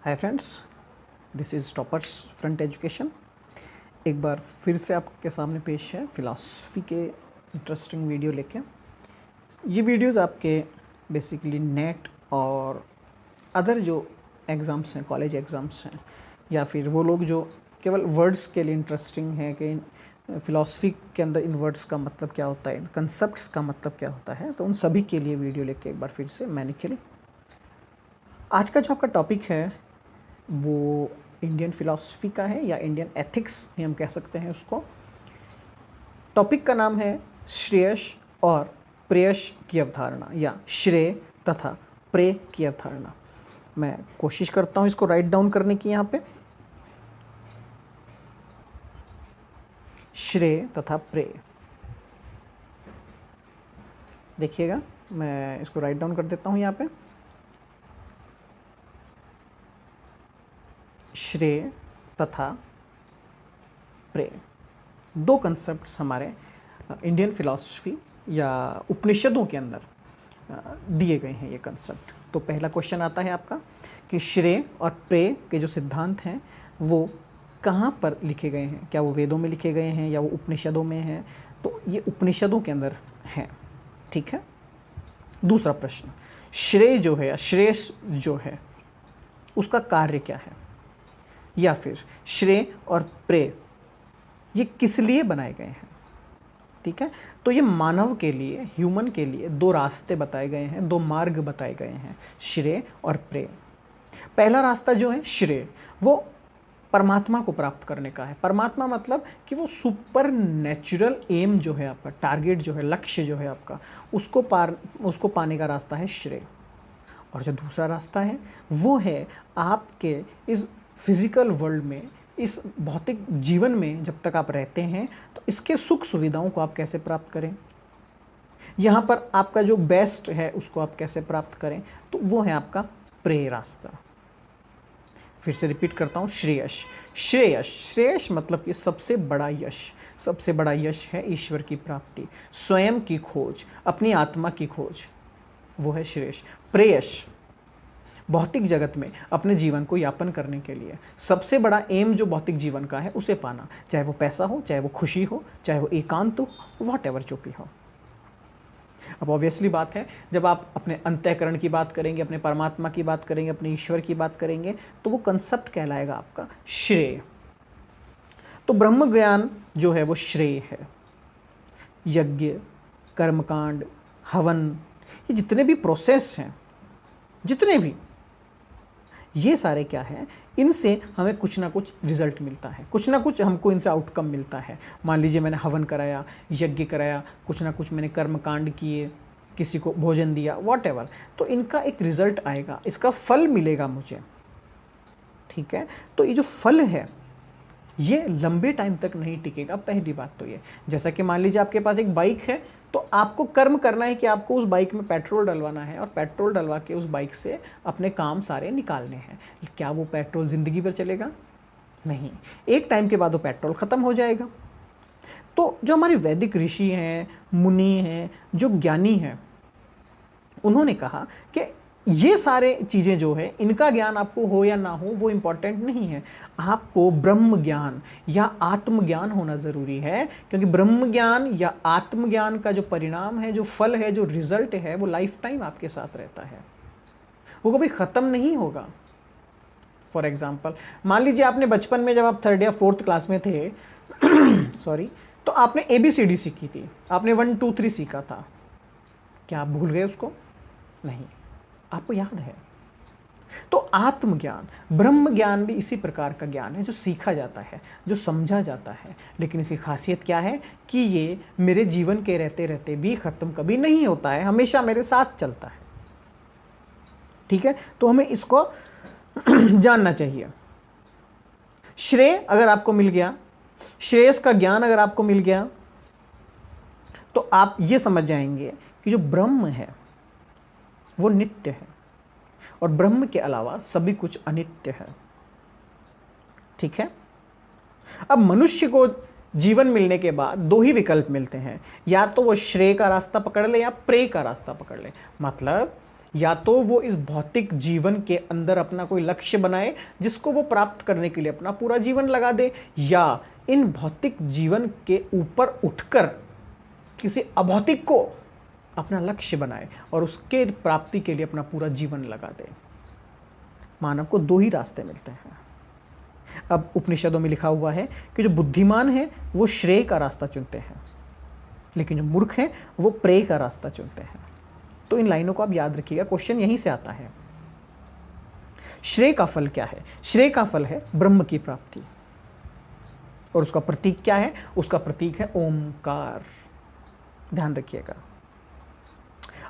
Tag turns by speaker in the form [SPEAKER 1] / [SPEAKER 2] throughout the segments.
[SPEAKER 1] Hi friends, this is toppers front education. एक बार फिर से आपके सामने पेश है फ़िलासफ़ी के इंटरेस्टिंग वीडियो लेके। ये वीडियोज़ आपके बेसिकली नेट और अदर जो एग्ज़ाम्स हैं, कॉलेज एग्ज़ाम्स हैं, या फिर वो लोग जो केवल वर्ड्स के लिए इंटरेस्टिंग है कि फ़िलासफ़ी के अंदर इन वर्ड्स का मतलब क्या होता है, इन कंसेप्ट्स का मतलब क्या होता है, तो उन सभी के लिए वीडियो लेके एक बार फिर से मैंने खेली। आज का जो आपका टॉपिक है वो इंडियन फ़िलासफ़ी का है, या इंडियन एथिक्स भी हम कह सकते हैं उसको। टॉपिक का नाम है श्रेयस और प्रेयस की अवधारणा, या श्रेय तथा प्रेय की अवधारणा। मैं कोशिश करता हूँ इसको राइट डाउन करने की। यहाँ पे श्रेय तथा प्रेय, देखिएगा, मैं इसको राइट डाउन कर देता हूँ। यहाँ पे श्रेय तथा प्रेय, दो कंसेप्ट्स हमारे इंडियन फ़िलासफ़ी या उपनिषदों के अंदर दिए गए हैं ये कंसेप्ट। तो पहला क्वेश्चन आता है आपका कि श्रेय और प्रेय के जो सिद्धांत हैं वो कहाँ पर लिखे गए हैं। क्या वो वेदों में लिखे गए हैं या वो उपनिषदों में हैं? तो ये उपनिषदों के अंदर हैं, ठीक है। दूसरा प्रश्न, श्रेय जो है, श्रेयस जो है, उसका कार्य क्या है, या फिर श्रेय और प्रेय ये किस लिए बनाए गए हैं, ठीक है। तो ये मानव के लिए, ह्यूमन के लिए दो रास्ते बताए गए हैं, दो मार्ग बताए गए हैं, श्रेय और प्रेय। पहला रास्ता जो है श्रेय, वो परमात्मा को प्राप्त करने का है। परमात्मा मतलब कि वो सुपर नेचुरल एम जो है आपका, टारगेट जो है, लक्ष्य जो है आपका, उसको पाने का रास्ता है श्रेय। और जो दूसरा रास्ता है वो है आपके इस फिजिकल वर्ल्ड में, इस भौतिक जीवन में जब तक आप रहते हैं तो इसके सुख सुविधाओं को आप कैसे प्राप्त करें, यहाँ पर आपका जो बेस्ट है उसको आप कैसे प्राप्त करें, तो वो है आपका प्रेय रास्ता। फिर से रिपीट करता हूँ, श्रेयस। श्रेयस, श्रेयस मतलब कि सबसे बड़ा यश। सबसे बड़ा यश है ईश्वर की प्राप्ति, स्वयं की खोज, अपनी आत्मा की खोज, वो है श्रेयस। प्रेयस, भौतिक जगत में अपने जीवन को यापन करने के लिए सबसे बड़ा एम जो भौतिक जीवन का है उसे पाना, चाहे वो पैसा हो, चाहे वो खुशी हो, चाहे वो एकांत हो, व्हाटएवर जो भी हो। अब ऑब्वियसली बात है, जब आप अपने अंतःकरण की बात करेंगे, अपने परमात्मा की बात करेंगे, अपने ईश्वर की बात करेंगे, तो वो कंसेप्ट कहलाएगा आपका श्रेय। तो ब्रह्म ज्ञान जो है वो श्रेय है। यज्ञ, कर्मकांड, हवन, ये जितने भी प्रोसेस हैं, जितने भी, ये सारे क्या है, इनसे हमें कुछ ना कुछ रिजल्ट मिलता है, कुछ ना कुछ हमको इनसे आउटकम मिलता है। मान लीजिए मैंने हवन कराया, यज्ञ कराया, कुछ ना कुछ मैंने कर्म कांड किए, किसी को भोजन दिया, व्हाटएवर, तो इनका एक रिजल्ट आएगा, इसका फल मिलेगा मुझे, ठीक है। तो ये जो फल है ये लंबे टाइम तक नहीं टिकेगा, पहली बात तो ये। जैसा कि मान लीजिए आपके पास एक बाइक है, तो आपको कर्म करना है कि आपको उस बाइक में पेट्रोल डलवाना है, और पेट्रोल डलवा के उस बाइक से अपने काम सारे निकालने हैं। क्या वो पेट्रोल ज़िंदगी भर चलेगा? नहीं, एक टाइम के बाद वो पेट्रोल ख़त्म हो जाएगा। तो जो हमारे वैदिक ऋषि हैं, मुनि हैं, जो ज्ञानी हैं, उन्होंने कहा कि ये सारे चीज़ें जो है, इनका ज्ञान आपको हो या ना हो वो इम्पॉर्टेंट नहीं है, आपको ब्रह्म ज्ञान या आत्मज्ञान होना ज़रूरी है। क्योंकि ब्रह्म ज्ञान या आत्मज्ञान का जो परिणाम है, जो फल है, जो रिजल्ट है, वो लाइफ टाइम आपके साथ रहता है, वो कभी ख़त्म नहीं होगा। फॉर एग्जाम्पल, मान लीजिए आपने बचपन में जब आप 3rd या 4th क्लास में थे सॉरी, तो आपने ABCD सीखी थी, आपने 1 2 3 सीखा था। क्या आप भूल गए उसको? नहीं, आपको याद है। तो आत्मज्ञान, ब्रह्म ज्ञान भी इसी प्रकार का ज्ञान है, जो सीखा जाता है, जो समझा जाता है। लेकिन इसकी खासियत क्या है कि ये मेरे जीवन के रहते रहते भी खत्म कभी नहीं होता है, हमेशा मेरे साथ चलता है, ठीक है। तो हमें इसको जानना चाहिए। श्रेय अगर आपको मिल गया, श्रेयस का ज्ञान अगर आपको मिल गया, तो आप ये समझ जाएंगे कि जो ब्रह्म है वो नित्य है, और ब्रह्म के अलावा सभी कुछ अनित्य है, ठीक है। अब मनुष्य को जीवन मिलने के बाद दो ही विकल्प मिलते हैं, या तो वो श्रेय का रास्ता पकड़ ले या प्रेय का रास्ता पकड़ ले। मतलब या तो वो इस भौतिक जीवन के अंदर अपना कोई लक्ष्य बनाए जिसको वो प्राप्त करने के लिए अपना पूरा जीवन लगा दे, या इन भौतिक जीवन के ऊपर उठकर किसी अभौतिक को अपना लक्ष्य बनाए और उसके प्राप्ति के लिए अपना पूरा जीवन लगा दे। मानव को दो ही रास्ते मिलते हैं। अब उपनिषदों में लिखा हुआ है कि जो बुद्धिमान है वो श्रेय का रास्ता चुनते हैं, लेकिन जो मूर्ख है वो प्रेय का रास्ता चुनते हैं। तो इन लाइनों को आप याद रखिएगा, क्वेश्चन यहीं से आता है। श्रेय का फल क्या है? श्रेय का फल है ब्रह्म की प्राप्ति, और उसका प्रतीक क्या है? उसका प्रतीक है ओमकार। ध्यान रखिएगा।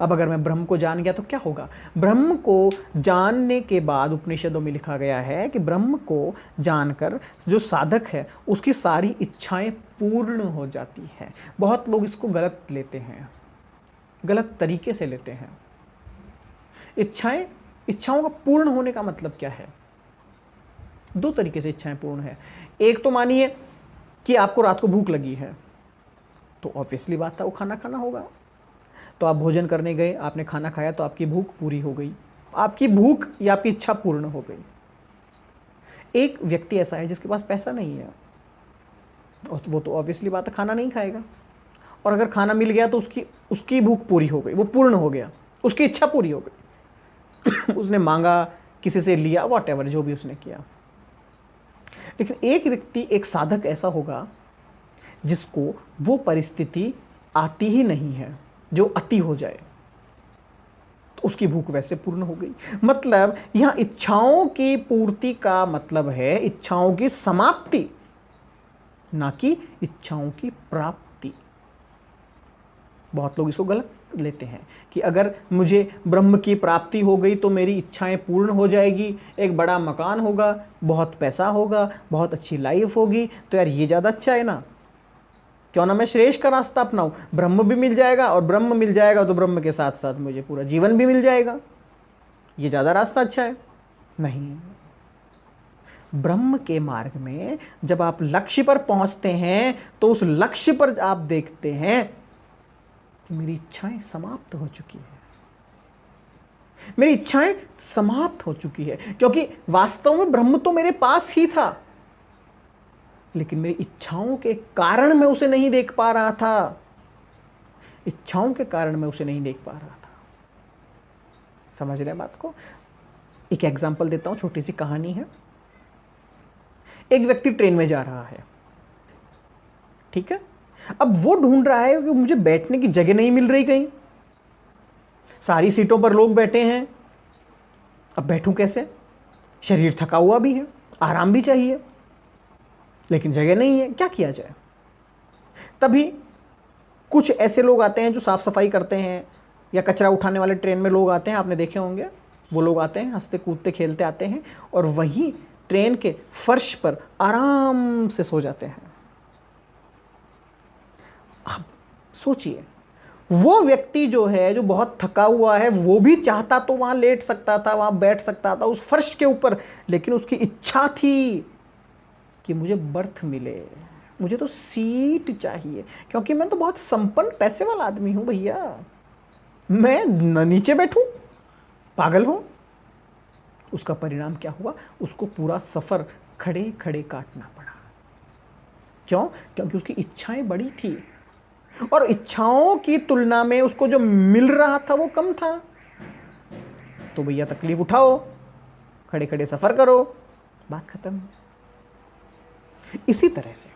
[SPEAKER 1] अब अगर मैं ब्रह्म को जान गया तो क्या होगा? ब्रह्म को जानने के बाद उपनिषदों में लिखा गया है कि ब्रह्म को जानकर जो साधक है उसकी सारी इच्छाएं पूर्ण हो जाती हैं। बहुत लोग इसको गलत लेते हैं, गलत तरीके से लेते हैं। इच्छाओं का पूर्ण होने का मतलब क्या है? दो तरीके से इच्छाएं पूर्ण है। एक तो मानिए कि आपको रात को भूख लगी है, तो ऑब्वियसली बात है वो खाना खाना होगा। तो आप भोजन करने गए, आपने खाना खाया, तो आपकी भूख पूरी हो गई, आपकी भूख या आपकी इच्छा पूर्ण हो गई। एक व्यक्ति ऐसा है जिसके पास पैसा नहीं है, और वो तो ऑब्वियसली बात है खाना नहीं खाएगा, और अगर खाना मिल गया तो उसकी भूख पूरी हो गई, वो पूर्ण हो गया, उसकी इच्छा पूरी हो गई। उसने मांगा, किसी से लिया, वॉटएवर जो भी उसने किया। लेकिन एक व्यक्ति, एक साधक ऐसा होगा जिसको वो परिस्थिति आती ही नहीं है जो अति हो जाए, तो उसकी भूख वैसे पूर्ण हो गई। मतलब यहां इच्छाओं की पूर्ति का मतलब है इच्छाओं की समाप्ति, ना कि इच्छाओं की प्राप्ति। बहुत लोग इसको गलत लेते हैं कि अगर मुझे ब्रह्म की प्राप्ति हो गई तो मेरी इच्छाएं पूर्ण हो जाएगी, एक बड़ा मकान होगा, बहुत पैसा होगा, बहुत अच्छी लाइफ होगी, तो यार ये ज़्यादा अच्छा है ना, क्यों ना मैं श्रेष्ठ का रास्ता अपनाऊं। ब्रह्म भी मिल जाएगा, और ब्रह्म मिल जाएगा तो ब्रह्म के साथ साथ मुझे पूरा जीवन भी मिल जाएगा, ये ज़्यादा रास्ता अच्छा है। नहीं, ब्रह्म के मार्ग में जब आप लक्ष्य पर पहुंचते हैं तो उस लक्ष्य पर आप देखते हैं कि मेरी इच्छाएं समाप्त हो चुकी है, मेरी इच्छाएं समाप्त हो चुकी है, क्योंकि वास्तव में ब्रह्म तो मेरे पास ही था, लेकिन मेरी इच्छाओं के कारण मैं उसे नहीं देख पा रहा था। इच्छाओं के कारण मैं उसे नहीं देख पा रहा था। समझ रहे हैं बात को? एक एग्जांपल देता हूं, छोटी सी कहानी है। एक व्यक्ति ट्रेन में जा रहा है, ठीक है। अब वो ढूंढ रहा है कि मुझे बैठने की जगह नहीं मिल रही कहीं, सारी सीटों पर लोग बैठे हैं, अब बैठूं कैसे? शरीर थका हुआ भी है, आराम भी चाहिए, लेकिन जगह नहीं है, क्या किया जाए? तभी कुछ ऐसे लोग आते हैं जो साफ सफाई करते हैं, या कचरा उठाने वाले ट्रेन में लोग आते हैं, आपने देखे होंगे, वो लोग आते हैं, हंसते कूदते खेलते आते हैं, और वहीं ट्रेन के फर्श पर आराम से सो जाते हैं। आप सोचिए, वो व्यक्ति जो है, जो बहुत थका हुआ है, वो भी चाहता तो वहां लेट सकता था, वहां बैठ सकता था उस फर्श के ऊपर, लेकिन उसकी इच्छा थी कि मुझे बर्थ मिले, मुझे तो सीट चाहिए, क्योंकि मैं तो बहुत संपन्न पैसे वाला आदमी हूं भैया, मैं न नीचे बैठूं, पागल हूं। उसका परिणाम क्या हुआ? उसको पूरा सफर खड़े खड़े काटना पड़ा। क्यों? क्योंकि उसकी इच्छाएं बड़ी थी, और इच्छाओं की तुलना में उसको जो मिल रहा था वो कम था। तो भैया तकलीफ उठाओ, खड़े खड़े सफर करो, बात खत्म। इसी तरह से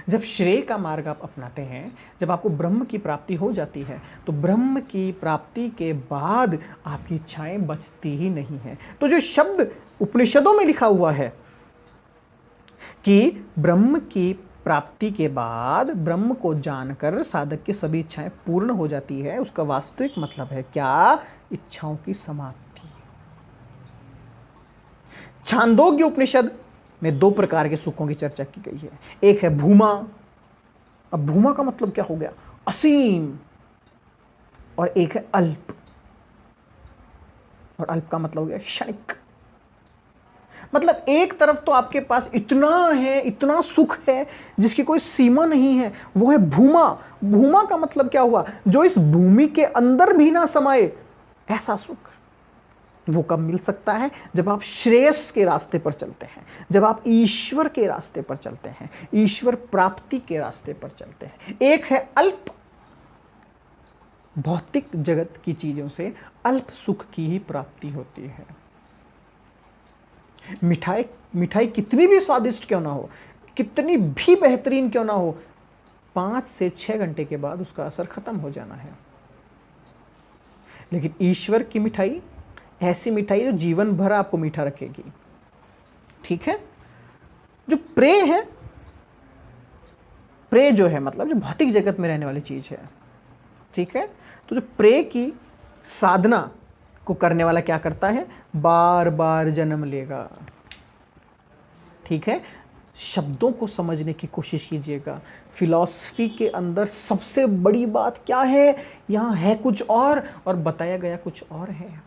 [SPEAKER 1] जब श्रेय का मार्ग आप अपनाते हैं, जब आपको ब्रह्म की प्राप्ति हो जाती है, तो ब्रह्म की प्राप्ति के बाद आपकी इच्छाएं बचती ही नहीं है। तो जो शब्द उपनिषदों में लिखा हुआ है कि ब्रह्म की प्राप्ति के बाद ब्रह्म को जानकर साधक की सभी इच्छाएं पूर्ण हो जाती है, उसका वास्तविक मतलब है क्या? इच्छाओं की समाप्ति। छांदोग्य उपनिषद में दो प्रकार के सुखों की चर्चा की गई है। एक है भूमा। अब भूमा का मतलब क्या हो गया? असीम। और एक है अल्प, और अल्प का मतलब हो गया क्षणिक। मतलब एक तरफ तो आपके पास इतना है, इतना सुख है जिसकी कोई सीमा नहीं है, वो है भूमा। भूमा का मतलब क्या हुआ? जो इस भूमि के अंदर भी ना समाये, ऐसा सुख वो कब मिल सकता है? जब आप श्रेयस के रास्ते पर चलते हैं, जब आप ईश्वर के रास्ते पर चलते हैं, ईश्वर प्राप्ति के रास्ते पर चलते हैं। एक है अल्प भौतिक जगत की चीजों से अल्प सुख की ही प्राप्ति होती है। मिठाई कितनी भी स्वादिष्ट क्यों ना हो, कितनी भी बेहतरीन क्यों ना हो, 5 से 6 घंटे के बाद उसका असर खत्म हो जाना है। लेकिन ईश्वर की मिठाई ऐसी मिठाई जो जीवन भर आपको मीठा रखेगी। ठीक है? जो प्रे है, प्रे जो है मतलब जो भौतिक जगत में रहने वाली चीज है, ठीक है, तो जो प्रे की साधना को करने वाला क्या करता है? बार बार जन्म लेगा। ठीक है? शब्दों को समझने की कोशिश कीजिएगा। फिलॉसफी के अंदर सबसे बड़ी बात क्या है? यहां है कुछ और बताया गया कुछ और है।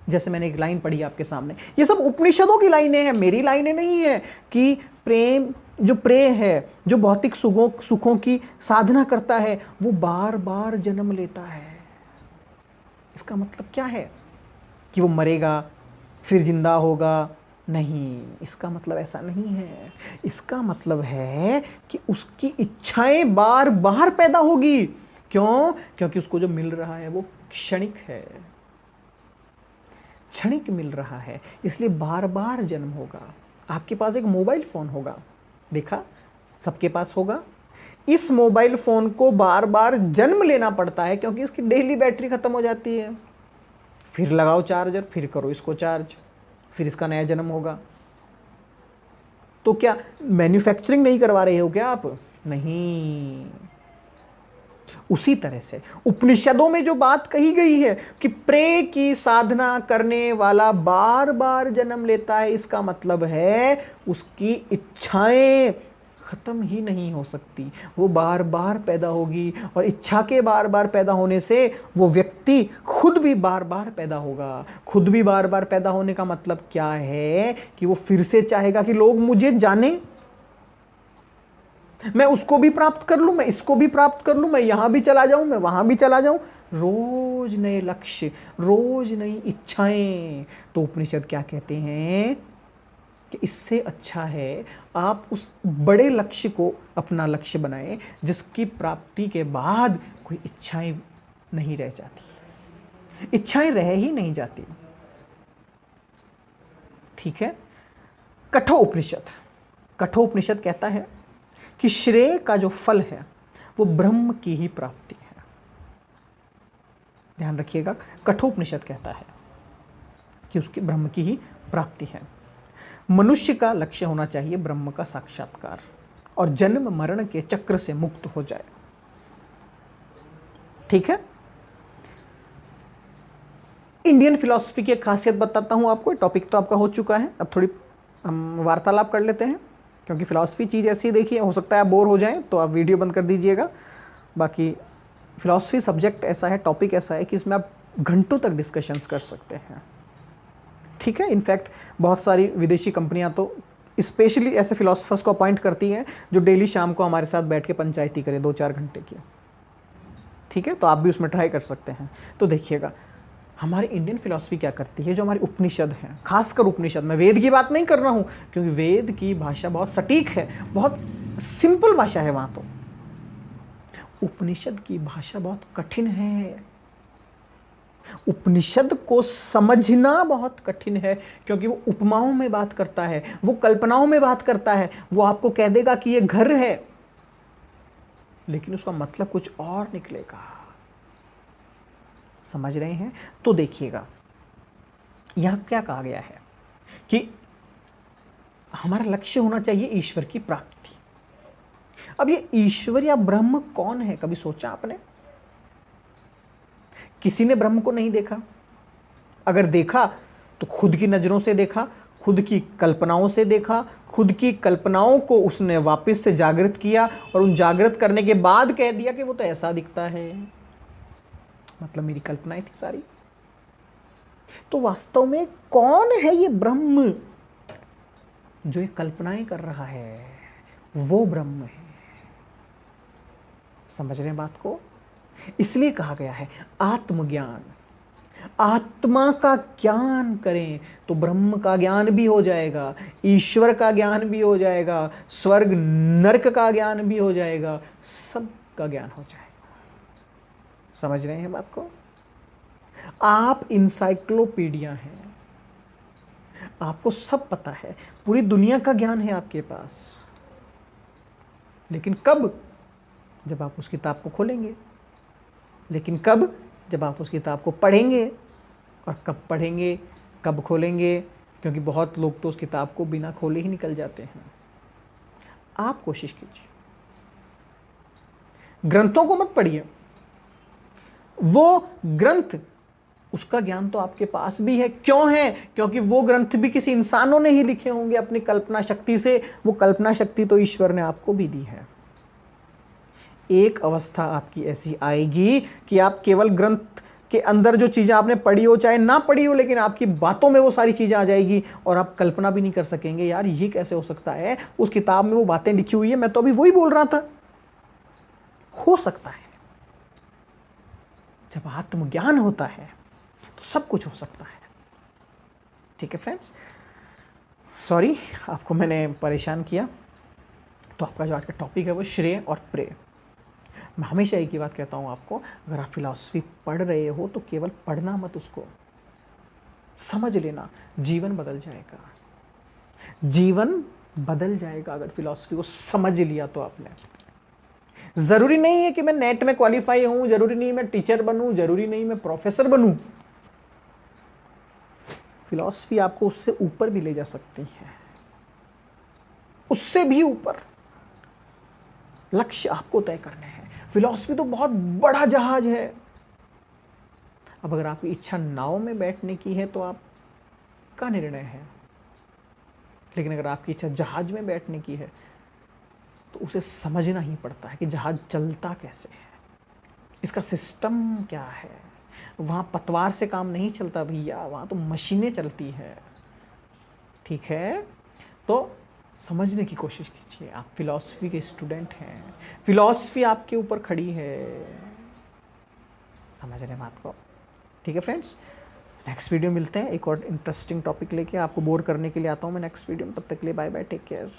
[SPEAKER 1] जैसे मैंने एक लाइन पढ़ी आपके सामने, ये सब उपनिषदों की लाइनें हैं, मेरी लाइनें नहीं है, कि प्रेम जो प्रेम है, जो भौतिक सुखों की साधना करता है, वो बार बार जन्म लेता है। इसका मतलब क्या है? कि वो मरेगा फिर जिंदा होगा? नहीं, इसका मतलब ऐसा नहीं है। इसका मतलब है कि उसकी इच्छाएं बार बार पैदा होगी। क्यों? क्योंकि उसको जो मिल रहा है वो क्षणिक है, क्षणिक मिल रहा है, इसलिए बार बार जन्म होगा। आपके पास एक मोबाइल फोन होगा, देखा, सबके पास होगा। इस मोबाइल फोन को बार बार जन्म लेना पड़ता है क्योंकि इसकी डेली बैटरी खत्म हो जाती है। फिर लगाओ चार्जर, फिर करो इसको चार्ज, फिर इसका नया जन्म होगा। तो क्या मैन्युफैक्चरिंग नहीं करवा रहे हो क्या आप? नहीं। उसी तरह से उपनिषदों में जो बात कही गई है कि प्रे की साधना करने वाला बार बार जन्म लेता है, इसका मतलब है उसकी इच्छाएं खत्म ही नहीं हो सकती, वो बार बार पैदा होगी। और इच्छा के बार बार पैदा होने से वो व्यक्ति खुद भी बार बार पैदा होगा। खुद भी बार बार पैदा होने का मतलब क्या है? कि वो फिर से चाहेगा कि लोग मुझे जाने, मैं उसको भी प्राप्त कर लूं, मैं इसको भी प्राप्त कर लूं, मैं यहां भी चला जाऊं, मैं वहां भी चला जाऊं। रोज नए लक्ष्य, रोज नई इच्छाएं। तो उपनिषद क्या कहते हैं कि इससे अच्छा है आप उस बड़े लक्ष्य को अपना लक्ष्य बनाएं जिसकी प्राप्ति के बाद कोई इच्छाएं नहीं रह जाती, इच्छाएं रह ही नहीं जाती। ठीक है? कठोपनिषद कहता है कि श्रेय का जो फल है वो ब्रह्म की ही प्राप्ति है। ध्यान रखिएगा, कठोपनिषद कहता है कि उसकी ब्रह्म की ही प्राप्ति है। मनुष्य का लक्ष्य होना चाहिए ब्रह्म का साक्षात्कार और जन्म मरण के चक्र से मुक्त हो जाए। ठीक है? इंडियन फिलॉसफी की खासियत बताता हूं आपको। टॉपिक तो आपका हो चुका है, अब थोड़ी हम वार्तालाप कर लेते हैं, क्योंकि फिलॉसफी चीज़ ऐसी देखिए, हो सकता है आप बोर हो जाएं तो आप वीडियो बंद कर दीजिएगा। बाकी फिलॉसफी सब्जेक्ट ऐसा है, टॉपिक ऐसा है कि इसमें आप घंटों तक डिस्कशंस कर सकते हैं। ठीक है? इनफैक्ट बहुत सारी विदेशी कंपनियां तो स्पेशली ऐसे फिलोसफर्स को अपॉइंट करती हैं जो डेली शाम को हमारे साथ बैठ के पंचायती करें 2-4 घंटे की। ठीक है? तो आप भी उसमें ट्राई कर सकते हैं। तो देखिएगा हमारी इंडियन फिलॉसफी क्या करती है, जो हमारी उपनिषद हैं, खासकर उपनिषद, मैं वेद की बात नहीं कर रहा हूं क्योंकि वेद की भाषा बहुत सटीक है, बहुत सिंपल भाषा है वहां। तो उपनिषद की भाषा बहुत कठिन है, उपनिषद को समझना बहुत कठिन है, क्योंकि वो उपमाओं में बात करता है, वो कल्पनाओं में बात करता है। वो आपको कह देगा कि ये घर है, लेकिन उसका मतलब कुछ और निकलेगा। समझ रहे हैं? तो देखिएगा यहां क्या कहा गया है कि हमारा लक्ष्य होना चाहिए ईश्वर की प्राप्ति। अब ये ईश्वर या ब्रह्म कौन है, कभी सोचा आपने? किसी ने ब्रह्म को नहीं देखा, अगर देखा तो खुद की नजरों से देखा, खुद की कल्पनाओं से देखा, खुद की कल्पनाओं को उसने वापस से जागृत किया और उन जागृत करने के बाद कह दिया कि वो तो ऐसा दिखता है, मतलब मेरी कल्पनाएं थी सारी। तो वास्तव में कौन है ये ब्रह्म जो ये कल्पनाएं कर रहा है? वो ब्रह्म है। समझ रहे हैं बात को? इसलिए कहा गया है आत्मज्ञान। आत्मा का ज्ञान करें तो ब्रह्म का ज्ञान भी हो जाएगा, ईश्वर का ज्ञान भी हो जाएगा, स्वर्ग नरक का ज्ञान भी हो जाएगा, सब का ज्ञान हो जाएगा। समझ रहे हैं बात को? आप इंसाइक्लोपीडिया हैं, आपको सब पता है, पूरी दुनिया का ज्ञान है आपके पास। लेकिन कब? जब आप उस किताब को खोलेंगे। लेकिन कब? जब आप उस किताब को पढ़ेंगे। और कब पढ़ेंगे, कब खोलेंगे? क्योंकि बहुत लोग तो उस किताब को बिना खोले ही निकल जाते हैं। आप कोशिश कीजिए, ग्रंथों को मत पढ़िए, वो ग्रंथ, उसका ज्ञान तो आपके पास भी है। क्यों है? क्योंकि वो ग्रंथ भी किसी इंसानों ने ही लिखे होंगे अपनी कल्पना शक्ति से। वो कल्पना शक्ति तो ईश्वर ने आपको भी दी है। एक अवस्था आपकी ऐसी आएगी कि आप केवल ग्रंथ के अंदर जो चीजें आपने पढ़ी हो, चाहे ना पढ़ी हो, लेकिन आपकी बातों में वो सारी चीजें आ जाएगी और आप कल्पना भी नहीं कर सकेंगे, यार ये कैसे हो सकता है, उस किताब में वो बातें लिखी हुई है, मैं तो अभी वही बोल रहा था। हो सकता है। जब आत्मज्ञान होता है तो सब कुछ हो सकता है। ठीक है फ्रेंड्स, सॉरी आपको मैंने परेशान किया। तो आपका जो आज का टॉपिक है वो श्रेय और प्रेय। मैं हमेशा एक ही बात कहता हूं आपको, अगर आप फिलॉसफी पढ़ रहे हो तो केवल पढ़ना मत, उसको समझ लेना, जीवन बदल जाएगा। जीवन बदल जाएगा अगर फिलॉसफी को समझ लिया तो आपने। जरूरी नहीं है कि मैं नेट में क्वालिफाई हूं, जरूरी नहीं मैं टीचर बनूं, जरूरी नहीं मैं प्रोफेसर बनूं। फिलॉसफी आपको उससे ऊपर भी ले जा सकती है, उससे भी ऊपर। लक्ष्य आपको तय करने हैं। फिलॉसफी तो बहुत बड़ा जहाज है। अब अगर आपकी इच्छा नाव में बैठने की है तो आपका निर्णय है, लेकिन अगर आपकी इच्छा जहाज में बैठने की है तो उसे समझना ही पड़ता है कि जहाज चलता कैसे है, इसका सिस्टम क्या है। वहां पतवार से काम नहीं चलता भैया, वहां तो मशीनें चलती है। ठीक है, तो समझने की कोशिश कीजिए। आप फिलॉसफी के स्टूडेंट हैं, फिलॉसफी आपके ऊपर खड़ी है। समझ रहे हैं बात को? ठीक है फ्रेंड्स, नेक्स्ट वीडियो मिलते हैं। एक और इंटरेस्टिंग टॉपिक लेके आपको बोर करने के लिए आता हूं मैं नेक्स्ट वीडियो में। तब तक के लिए बाय बाय, टेक केयर।